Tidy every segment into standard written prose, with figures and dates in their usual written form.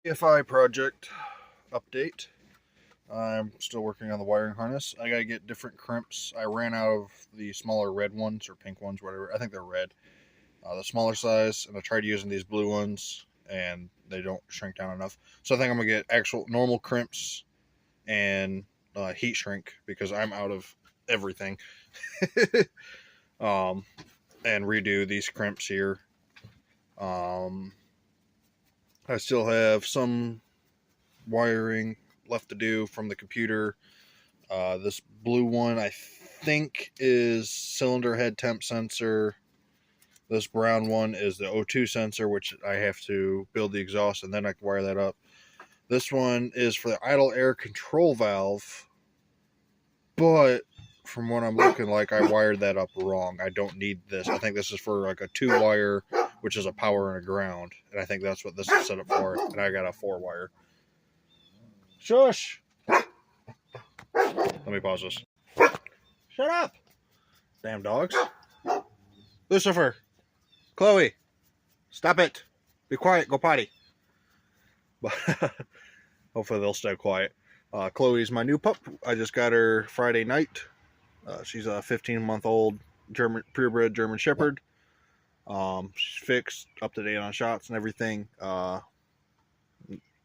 EFI project update. I'm still working on the wiring harness. I gotta get different crimps. I ran out of the smaller red ones or pink ones, whatever. I think they're red. The smaller size, and I tried using these blue ones, and they don't shrink down enough. So I think I'm gonna get actual normal crimps and heat shrink because I'm out of everything. um, and redo these crimps here. I still have some wiring left to do from the computer. This blue one I think is cylinder head temp sensor. This brown one is the O2 sensor, which I have to build the exhaust and then I can wire that up. This one is for the idle air control valve, but from what I'm looking like, I wired that up wrong. I don't need this. I think this is for like a 2-wire, which is a power and a ground, and I think that's what this is set up for. And I got a 4-wire. Shush! Let me pause this. Shut up! Damn dogs. Lucifer! Chloe! Stop it! Be quiet, go potty. But hopefully they'll stay quiet. Chloe's my new pup. I just got her Friday night. She's a 15-month-old purebred German Shepherd. She's fixed, up to date on shots and everything.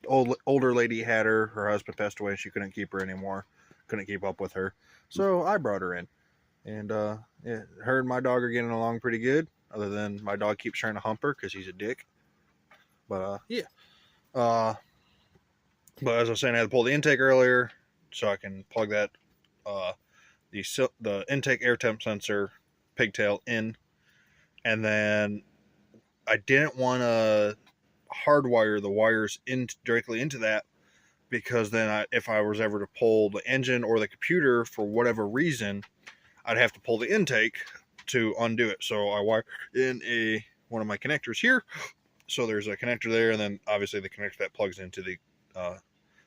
Older lady had her. Her husband passed away and she couldn't keep her anymore. Couldn't keep up with her. So I brought her in. And yeah, her and my dog are getting along pretty good. Other than my dog keeps trying to hump her because he's a dick. But yeah. But as I was saying, I had to pull the intake earlier so I can plug that the intake air temp sensor pigtail in. And then I didn't want to hardwire the wires directly into that, because then if I was ever to pull the engine or the computer for whatever reason, I'd have to pull the intake to undo it. So I wired in one of my connectors here. So there's a connector there, and then obviously the connector that plugs into the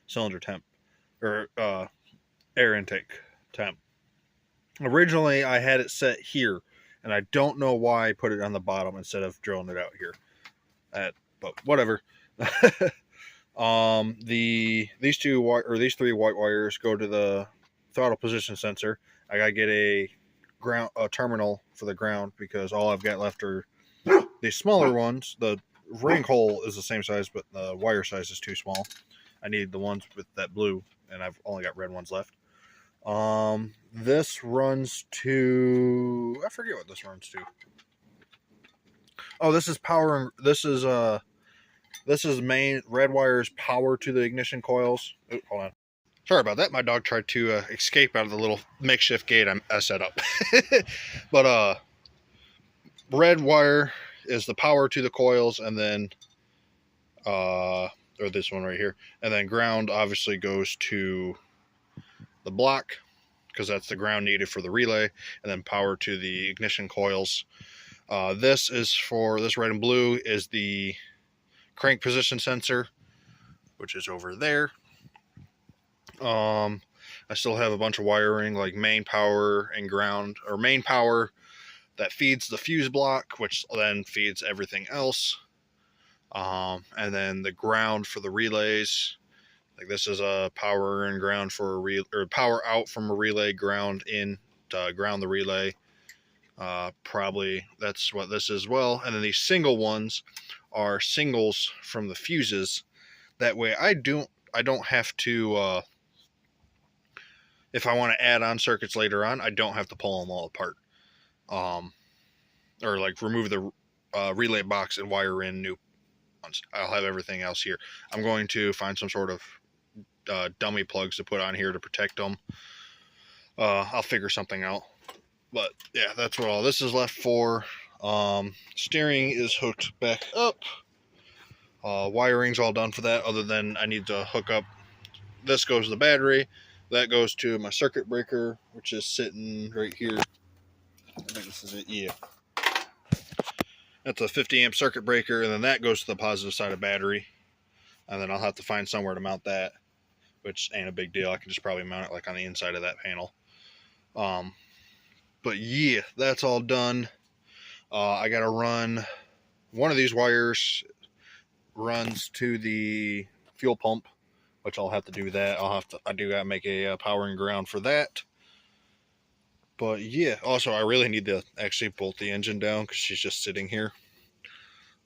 cylinder temp or air intake temp. Originally, I had it set here, and I don't know why I put it on the bottom instead of drilling it out here. But whatever. These 3 white wires go to the throttle position sensor. I gotta get a terminal for the ground because all I've got left are these smaller ones. The ring hole is the same size, but the wire size is too small. I need the ones with that blue, and I've only got red ones left. This runs to, I forget what this runs to. Oh, this is power. This is main red wires power to the ignition coils. Oh, hold on. Sorry about that. My dog tried to escape out of the little makeshift gate I set up. But red wire is the power to the coils, and then or this one right here, and then ground obviously goes to the block because that's the ground needed for the relay, and then power to the ignition coils. This red and blue is the crank position sensor, which is over there. I still have a bunch of wiring, like main power and ground, or main power that feeds the fuse block, which then feeds everything else. And then the ground for the relays. Like this is a power and ground for or power out from a relay, ground in to ground the relay. Probably that's what this is as well. And then these single ones are singles from the fuses. That way I don't have to, if I want to add on circuits later on, I don't have to pull them all apart. Or like remove the relay box and wire in new ones. I'll have everything else here. I'm going to find some sort of dummy plugs to put on here to protect them. I'll figure something out. But yeah, that's what all this is left for. Steering is hooked back up. Wiring's all done for that, other than I need to hook up. This goes to the battery. That goes to my circuit breaker, which is sitting right here. I think this is it, yeah. That's a 50 amp circuit breaker, and then that goes to the positive side of battery. And then I'll have to find somewhere to mount that, which ain't a big deal. I can just probably mount it like on the inside of that panel. But yeah, that's all done. I gotta run one of these wires runs to the fuel pump, which I'll have to do that. I do gotta make a powering ground for that. But yeah, also I really need to actually bolt the engine down because she's just sitting here.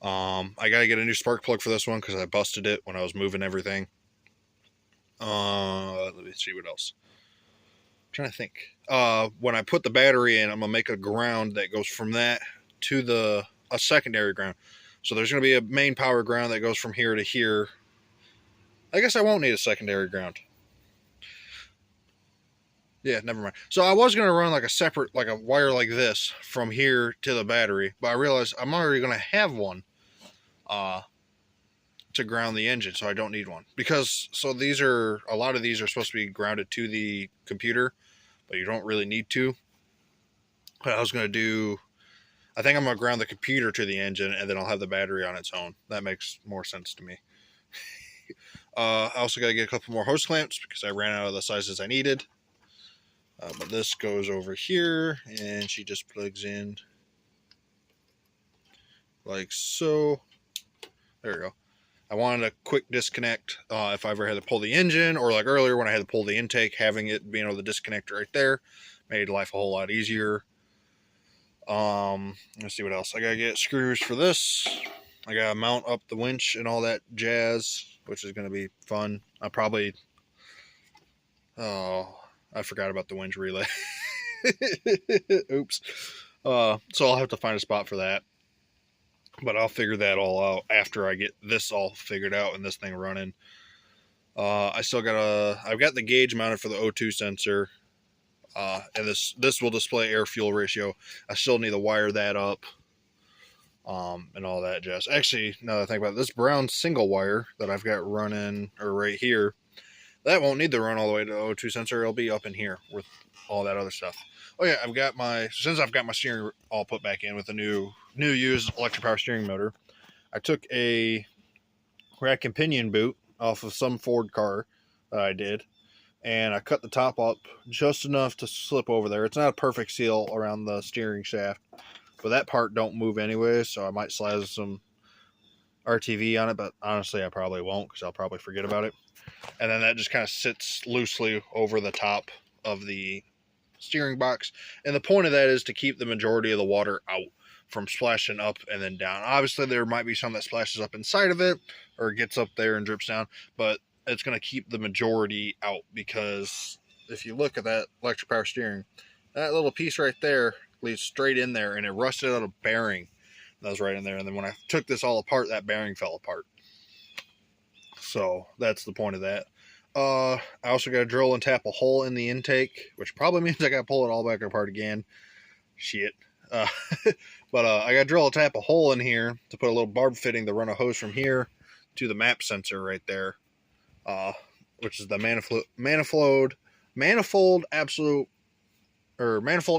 I gotta get a new spark plug for this one because I busted it when I was moving everything. Let me see what else. I'm trying to think. When I put the battery in, I'm gonna make a ground that goes from that to a secondary ground. So there's gonna be a main power ground that goes from here to here. I guess I won't need a secondary ground. Yeah, never mind. So I was gonna run like a separate, like a wire like this from here to the battery, but I realized I'm already gonna have one to ground the engine, so I don't need one. Because so a lot of these are supposed to be grounded to the computer, but you don't really need to. What I was gonna do, I think I'm gonna ground the computer to the engine, and then I'll have the battery on its own. That makes more sense to me. I also gotta get a couple more hose clamps because I ran out of the sizes I needed. But this goes over here, and she just plugs in like so. There we go. I wanted a quick disconnect if I ever had to pull the engine, or like earlier when I had to pull the intake, having it being able to disconnect right there made life a whole lot easier. Let's see what else. I gotta get screws for this. I gotta mount up the winch and all that jazz, which is gonna be fun. I forgot about the winch relay. Oops. So I'll have to find a spot for that. But I'll figure that all out after I get this all figured out and this thing running. I've got the gauge mounted for the O2 sensor. And this will display air fuel ratio. I still need to wire that up. And all that jazz. Actually, now that I think about it, this brown single wire that I've got running, or right here, that won't need to run all the way to the O2 sensor. It'll be up in here with all that other stuff. Oh yeah, since I've got my steering all put back in with a new used electric power steering motor, I took a rack and pinion boot off of some Ford car that I did, and I cut the top up just enough to slip over there. It's not a perfect seal around the steering shaft, but that part don't move anyway, so I might slide some RTV on it, but honestly I probably won't because I'll probably forget about it. And then that just kind of sits loosely over the top of the steering box. And the point of that is to keep the majority of the water out from splashing up and then down. Obviously, there might be some that splashes up inside of it or gets up there and drips down, but it's going to keep the majority out, because if you look at that electric power steering, that little piece right there leads straight in there, and it rusted out a bearing that was right in there. And then when I took this all apart, that bearing fell apart. So that's the point of that. I also got to drill and tap a hole in the intake, which probably means I got to pull it all back apart again. Shit. But I got to drill and tap a hole in here to put a little barb fitting to run a hose from here to the map sensor right there, which is the manifold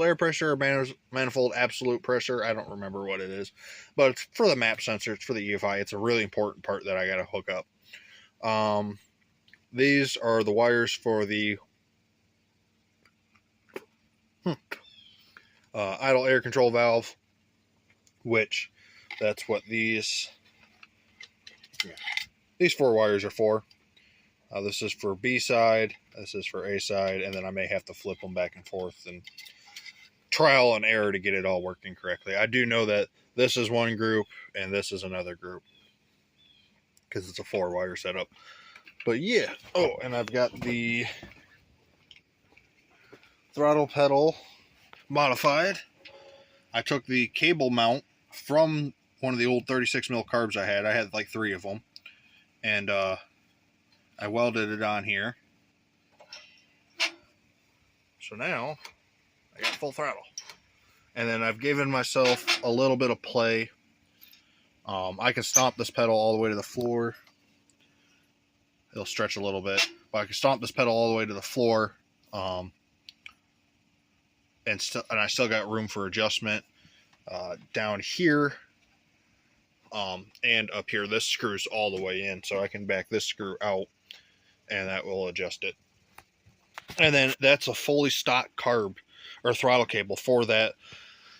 air pressure, or manifold absolute pressure. I don't remember what it is, but it's for the map sensor. It's for the EFI. It's a really important part that I got to hook up. These are the wires for the idle air control valve, which that's what these 4 wires are for. This is for B side, this is for A side, and then I may have to flip them back and forth and trial and error to get it all working correctly. I do know that this is one group and this is another group because it's a 4-wire setup. But yeah. Oh, and I've got the throttle pedal modified. I took the cable mount from one of the old 36 mil carbs I had. I had like 3 of them. And I welded it on here. So now I got full throttle. And then I've given myself a little bit of play. I can stomp this pedal all the way to the floor. It'll stretch a little bit, but I can stomp this pedal all the way to the floor, and I still got room for adjustment down here, and up here. This screws all the way in, so I can back this screw out, and that will adjust it. And then that's a fully stock carb or throttle cable for that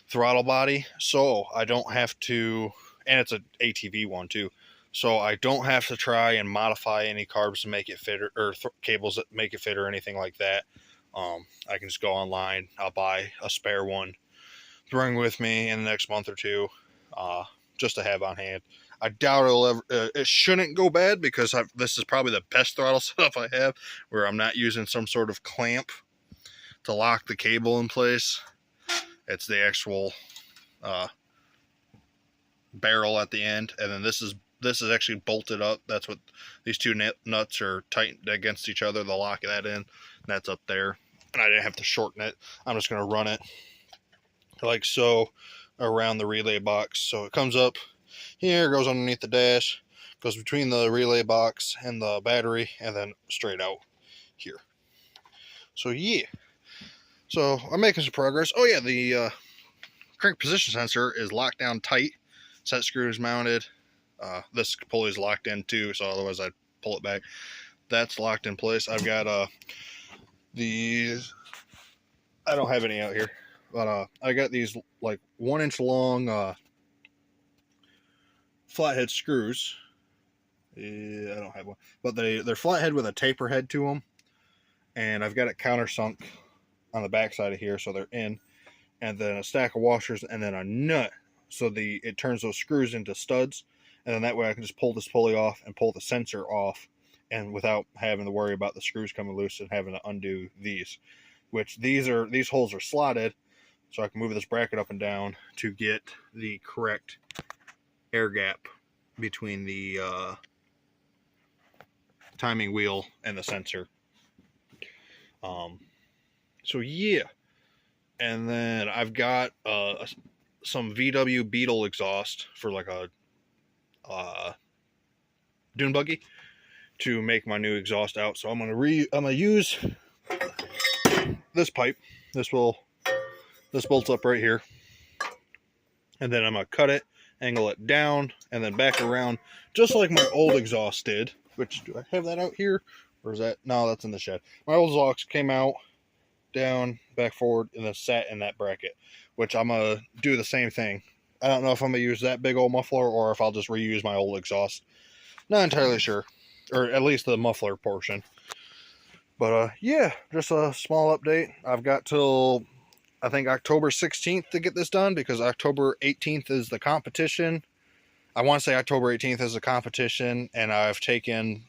throttle body, so I don't have to. And it's an ATV one too, so I don't have to try and modify any carbs to make it fit, or cables that make it fit or anything like that. I can just go online. I'll buy a spare one to bring with me in the next month or two, just to have on hand. I doubt it'll ever. It shouldn't go bad because this is probably the best throttle setup I have, where I'm not using some sort of clamp to lock the cable in place. It's the actual barrel at the end, and then this is actually bolted up. That's what these two nuts are tightened against each other. They'll lock that in. That's up there, and I didn't have to shorten it. I'm just going to run it like so around the relay box. So it comes up here, goes underneath the dash, goes between the relay box and the battery, and then straight out here. So yeah, so I'm making some progress. Oh yeah, the crank position sensor is locked down tight. Set screws mounted. This pulley is locked in too, so otherwise I'd pull it back. That's locked in place. I've got these. I don't have any out here, but I got these like 1 inch long flathead screws. I don't have one, but they're flathead with a taper head to them, and I've got it countersunk on the back side of here, so they're in, and then a stack of washers, and then a nut, so it turns those screws into studs, and then that way I can just pull this pulley off and pull the sensor off, and without having to worry about the screws coming loose and having to undo these, which these holes are slotted, so I can move this bracket up and down to get the correct air gap between the timing wheel and the sensor. So yeah, and then I've got some VW Beetle exhaust for like a dune buggy to make my new exhaust out. So I'm gonna use this pipe. This bolts up right here, and then I'm gonna cut it, angle it down, and then back around, just like my old exhaust did. Which, do I have that out here, or is that? No, that's in the shed. My old exhaust came out, down, back, forward, and then sat in that bracket, which I'm gonna do the same thing. I don't know if I'm gonna use that big old muffler or if I'll just reuse my old exhaust. Not entirely sure, or at least the muffler portion. But yeah, just a small update. I've got till I think October 16th to get this done, because October 18th is the competition. I want to say October 18th is the competition, and I've taken,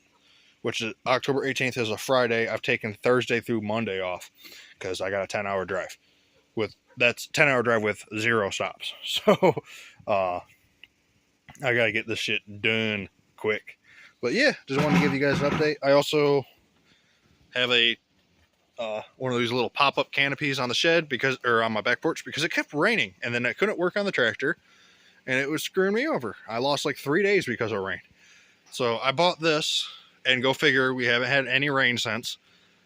which is October 18th is a Friday, I've taken Thursday through Monday off because I got a 10-hour drive. That's 10-hour drive with 0 stops. So I gotta get this shit done quick. But yeah, just wanted to give you guys an update. I also have a one of these little pop-up canopies on the shed, or on my back porch, because it kept raining, and then I couldn't work on the tractor, and it was screwing me over. I lost like 3 days because of rain. So I bought this, and go figure, we haven't had any rain since,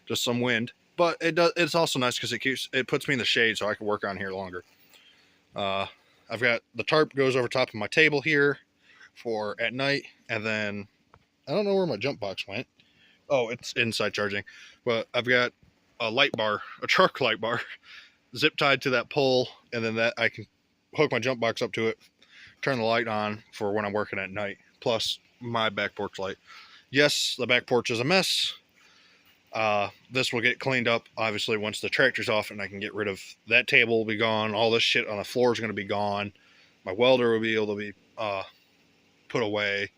just some wind. But it's also nice because it puts me in the shade, so I can work on here longer. I've got the tarp goes over top of my table here for at night, and then I don't know where my jump box went. Oh, it's inside charging. But I've got a light bar, a truck light bar, zip tied to that pole, and then that I can hook my jump box up to it, turn the light on for when I'm working at night, plus my back porch light. Yes, the back porch is a mess. This will get cleaned up, obviously, once the tractor's off, and I can get rid of that table. Will be gone. All this shit on the floor is going to be gone. My welder will be able to be put away,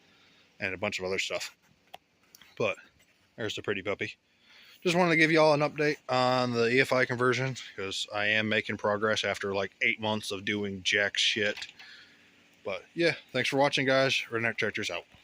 and a bunch of other stuff. But there's the pretty puppy. Just wanted to give you all an update on the EFI conversion, because I am making progress after like 8 months of doing jack shit. But yeah, thanks for watching, guys. Redneck Tractors out.